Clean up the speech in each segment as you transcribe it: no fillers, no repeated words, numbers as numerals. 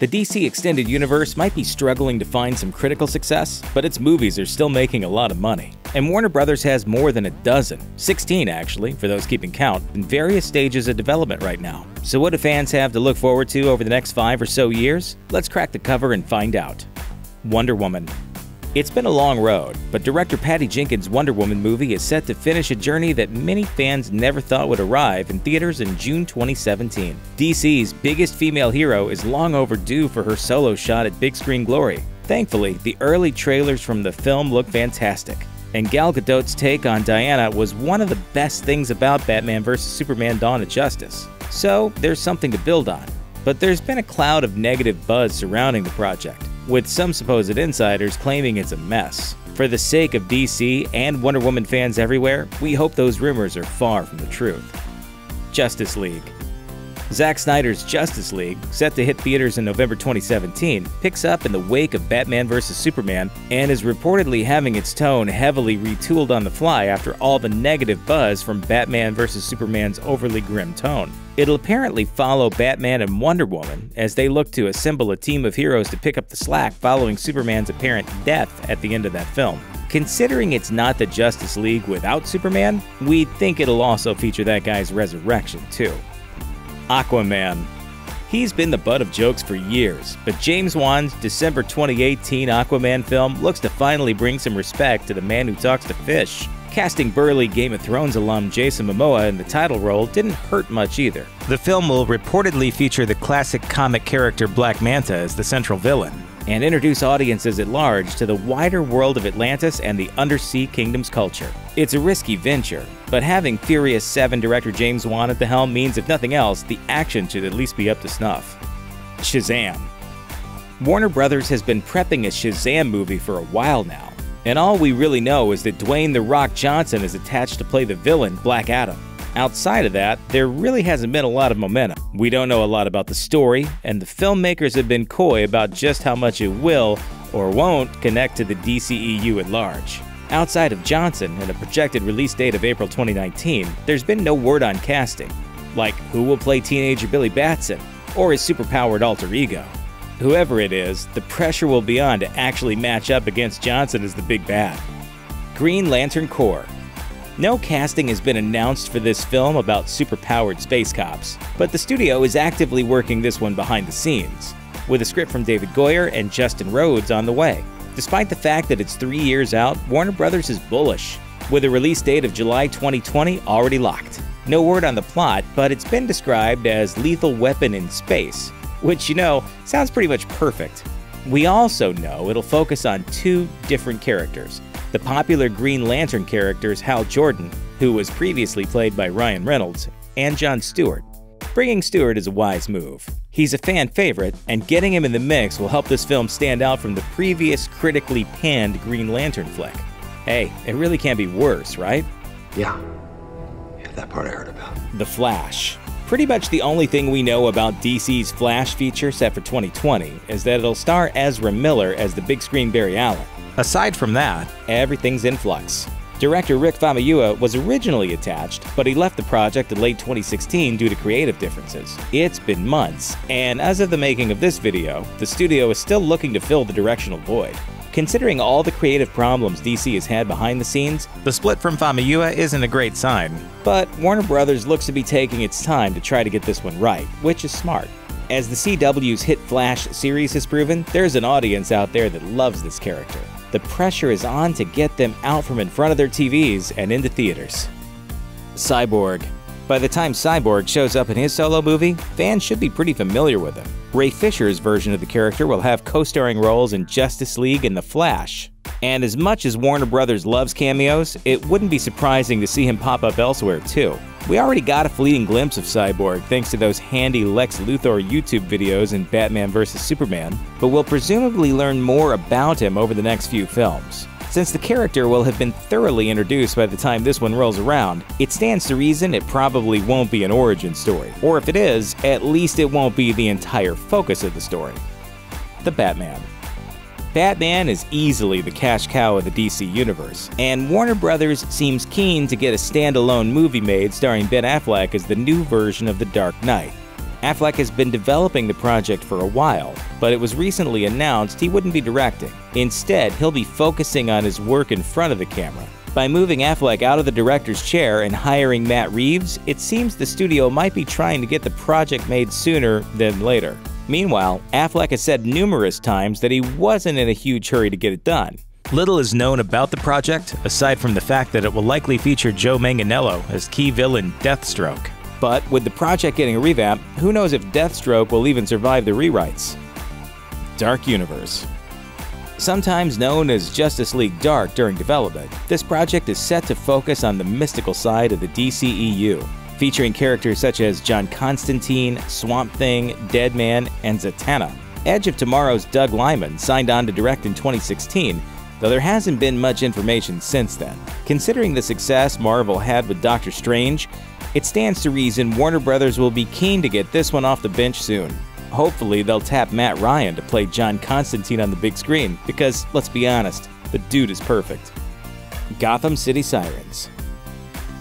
The DC Extended Universe might be struggling to find some critical success, but its movies are still making a lot of money. And Warner Bros. Has more than a dozen, 16 actually, for those keeping count, in various stages of development right now. So what do fans have to look forward to over the next 5 or so years? Let's crack the cover and find out. Wonder Woman. It's been a long road, but director Patty Jenkins' Wonder Woman movie is set to finish a journey that many fans never thought would arrive in theaters in June 2017. DC's biggest female hero is long overdue for her solo shot at big screen glory. Thankfully, the early trailers from the film look fantastic, and Gal Gadot's take on Diana was one of the best things about Batman vs. Superman: Dawn of Justice. So there's something to build on. But there's been a cloud of negative buzz surrounding the project, with some supposed insiders claiming it's a mess. For the sake of DC and Wonder Woman fans everywhere, we hope those rumors are far from the truth. Justice League. Zack Snyder's Justice League, set to hit theaters in November 2017, picks up in the wake of Batman vs. Superman and is reportedly having its tone heavily retooled on the fly after all the negative buzz from Batman vs. Superman's overly grim tone. It'll apparently follow Batman and Wonder Woman as they look to assemble a team of heroes to pick up the slack following Superman's apparent death at the end of that film. Considering it's not the Justice League without Superman, we think it'll also feature that guy's resurrection too. Aquaman. He's been the butt of jokes for years, but James Wan's December 2018 Aquaman film looks to finally bring some respect to the man who talks to fish. Casting burly Game of Thrones alum Jason Momoa in the title role didn't hurt much either. The film will reportedly feature the classic comic character Black Manta as the central villain, and introduce audiences at large to the wider world of Atlantis and the Undersea Kingdom's culture. It's a risky venture, but having Furious 7 director James Wan at the helm means, if nothing else, the action should at least be up to snuff. Shazam. Warner Bros. Has been prepping a Shazam movie for a while now, and all we really know is that Dwayne "The Rock" Johnson is attached to play the villain, Black Adam. Outside of that, there really hasn't been a lot of momentum. We don't know a lot about the story, and the filmmakers have been coy about just how much it will or won't connect to the DCEU at large. Outside of Johnson and a projected release date of April 2019, there's been no word on casting, like who will play teenager Billy Batson or his superpowered alter ego. Whoever it is, the pressure will be on to actually match up against Johnson as the big bad. Green Lantern Corps. No casting has been announced for this film about superpowered space cops, but the studio is actively working this one behind the scenes, with a script from David Goyer and Justin Rhodes on the way. Despite the fact that it's 3 years out, Warner Bros. Is bullish, with a release date of July 2020 already locked. No word on the plot, but it's been described as Lethal Weapon in space, which, you know, sounds pretty much perfect. We also know it'll focus on 2 different characters. The popular Green Lantern characters Hal Jordan, who was previously played by Ryan Reynolds, and Jon Stewart. Bringing Stewart is a wise move. He's a fan favorite, and getting him in the mix will help this film stand out from the previous critically panned Green Lantern flick. Hey, it really can't be worse, right? Yeah, that part I heard about. The Flash. Pretty much the only thing we know about DC's Flash feature set for 2020 is that it'll star Ezra Miller as the big screen Barry Allen. Aside from that, everything's in flux. Director Rick Famuyiwa was originally attached, but he left the project in late 2016 due to creative differences. It's been months, and as of the making of this video, the studio is still looking to fill the directional void. Considering all the creative problems DC has had behind the scenes, the split from Famuyiwa isn't a great sign. But Warner Bros. Looks to be taking its time to try to get this one right, which is smart. As the CW's hit Flash series has proven, there's an audience out there that loves this character. The pressure is on to get them out from in front of their TVs and into theaters. Cyborg. By the time Cyborg shows up in his solo movie, fans should be pretty familiar with him. Ray Fisher's version of the character will have co-starring roles in Justice League and The Flash. And as much as Warner Bros. Loves cameos, it wouldn't be surprising to see him pop up elsewhere too. We already got a fleeting glimpse of Cyborg thanks to those handy Lex Luthor YouTube videos in Batman vs. Superman, but we'll presumably learn more about him over the next few films. Since the character will have been thoroughly introduced by the time this one rolls around, it stands to reason it probably won't be an origin story. Or if it is, at least it won't be the entire focus of the story. The Batman. Batman is easily the cash cow of the DC universe, and Warner Bros. Seems keen to get a standalone movie made starring Ben Affleck as the new version of the Dark Knight. Affleck has been developing the project for a while, but it was recently announced he wouldn't be directing. Instead, he'll be focusing on his work in front of the camera. By moving Affleck out of the director's chair and hiring Matt Reeves, it seems the studio might be trying to get the project made sooner than later. Meanwhile, Affleck has said numerous times that he wasn't in a huge hurry to get it done. Little is known about the project, aside from the fact that it will likely feature Joe Manganiello as key villain Deathstroke. But with the project getting a revamp, who knows if Deathstroke will even survive the rewrites. Dark Universe. Sometimes known as Justice League Dark during development, this project is set to focus on the mystical side of the DCEU, featuring characters such as John Constantine, Swamp Thing, Deadman, and Zatanna. Edge of Tomorrow's Doug Liman signed on to direct in 2016, though there hasn't been much information since then. Considering the success Marvel had with Doctor Strange, it stands to reason Warner Bros. Will be keen to get this one off the bench soon. Hopefully, they'll tap Matt Ryan to play John Constantine on the big screen, because, let's be honest, the dude is perfect. Gotham City Sirens.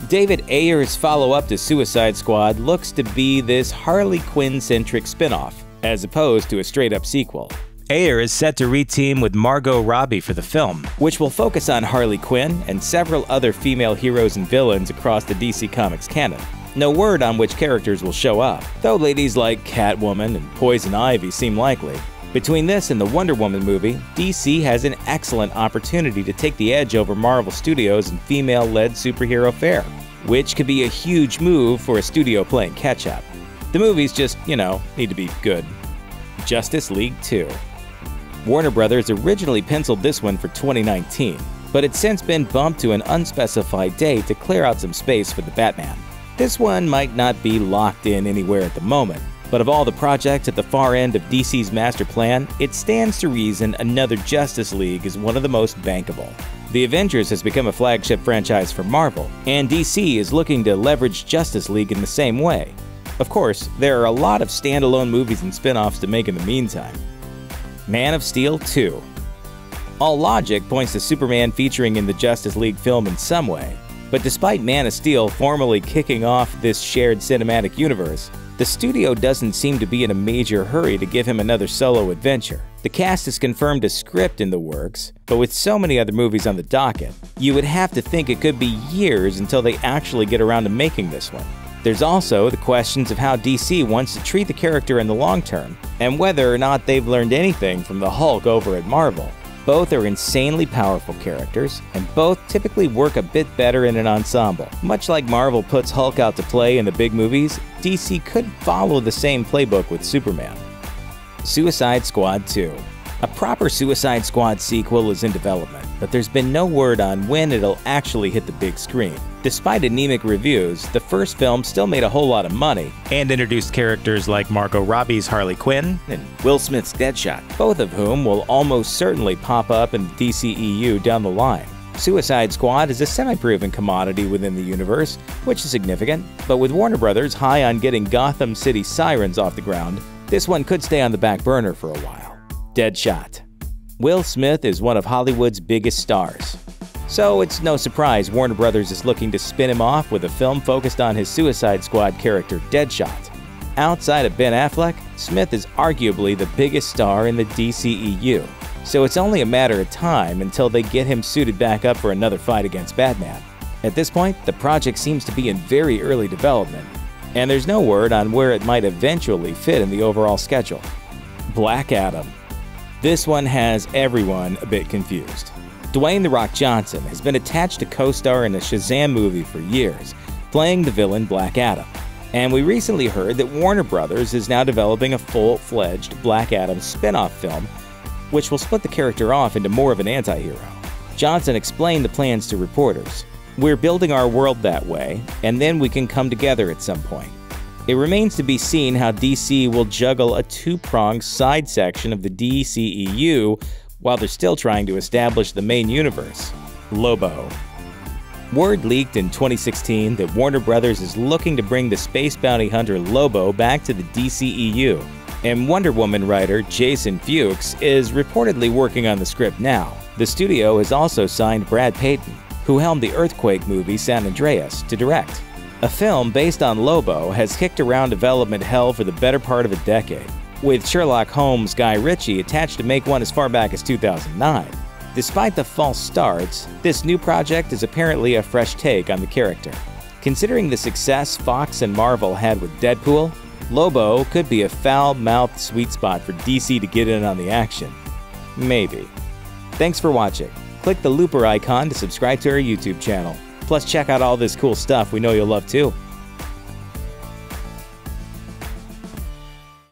David Ayer's follow-up to Suicide Squad looks to be this Harley Quinn-centric spin-off, as opposed to a straight-up sequel. Ayer is set to reteam with Margot Robbie for the film, which will focus on Harley Quinn and several other female heroes and villains across the DC Comics canon. No word on which characters will show up, though ladies like Catwoman and Poison Ivy seem likely. Between this and the Wonder Woman movie, DC has an excellent opportunity to take the edge over Marvel Studios in female-led superhero fare, which could be a huge move for a studio playing catch-up. The movies just, need to be good. Justice League 2. Warner Bros. Originally penciled this one for 2019, but it's since been bumped to an unspecified date to clear out some space for the Batman. This one might not be locked in anywhere at the moment, but of all the projects at the far end of DC's master plan, it stands to reason another Justice League is one of the most bankable. The Avengers has become a flagship franchise for Marvel, and DC is looking to leverage Justice League in the same way. Of course, there are a lot of standalone movies and spin-offs to make in the meantime. Man of Steel 2. All logic points to Superman featuring in the Justice League film in some way, but despite Man of Steel formally kicking off this shared cinematic universe, the studio doesn't seem to be in a major hurry to give him another solo adventure. The cast has confirmed a script in the works, but with so many other movies on the docket, you would have to think it could be years until they actually get around to making this one. There's also the questions of how DC wants to treat the character in the long term, and whether or not they've learned anything from the Hulk over at Marvel. Both are insanely powerful characters, and both typically work a bit better in an ensemble. Much like Marvel puts Hulk out to play in the big movies, DC could follow the same playbook with Superman. Suicide Squad 2. A proper Suicide Squad sequel is in development, but there's been no word on when it'll actually hit the big screen. Despite anemic reviews, the first film still made a whole lot of money and introduced characters like Margot Robbie's Harley Quinn and Will Smith's Deadshot, both of whom will almost certainly pop up in the DCEU down the line. Suicide Squad is a semi-proven commodity within the universe, which is significant, but with Warner Bros. High on getting Gotham City Sirens off the ground, this one could stay on the back burner for a while. Deadshot. Will Smith is one of Hollywood's biggest stars, so it's no surprise Warner Bros. Is looking to spin him off with a film focused on his Suicide Squad character Deadshot. Outside of Ben Affleck, Smith is arguably the biggest star in the DCEU, so it's only a matter of time until they get him suited back up for another fight against Batman. At this point, the project seems to be in very early development, and there's no word on where it might eventually fit in the overall schedule. Black Adam. This one has everyone a bit confused. Dwayne "The Rock" Johnson has been attached to co-star in a Shazam movie for years, playing the villain Black Adam. And we recently heard that Warner Bros. Is now developing a full-fledged Black Adam spin-off film, which will split the character off into more of an anti-hero. Johnson explained the plans to reporters. "We're building our world that way, and then we can come together at some point. It remains to be seen how DC will juggle a two-pronged side section of the DCEU while they're still trying to establish the main universe." Lobo. Word leaked in 2016 that Warner Bros. Is looking to bring the space bounty hunter Lobo back to the DCEU, and Wonder Woman writer Jason Fuchs is reportedly working on the script now. The studio has also signed Brad Payton, who helmed the Earthquake movie San Andreas, to direct. A film based on Lobo has kicked around development hell for the better part of a decade, with Sherlock Holmes' Guy Ritchie attached to make one as far back as 2009. Despite the false starts, this new project is apparently a fresh take on the character. Considering the success Fox and Marvel had with Deadpool, Lobo could be a foul-mouthed sweet spot for DC to get in on the action. Maybe. Thanks for watching. Click the looper icon to subscribe to our YouTube channel. Plus, check out all this cool stuff we know you'll love too.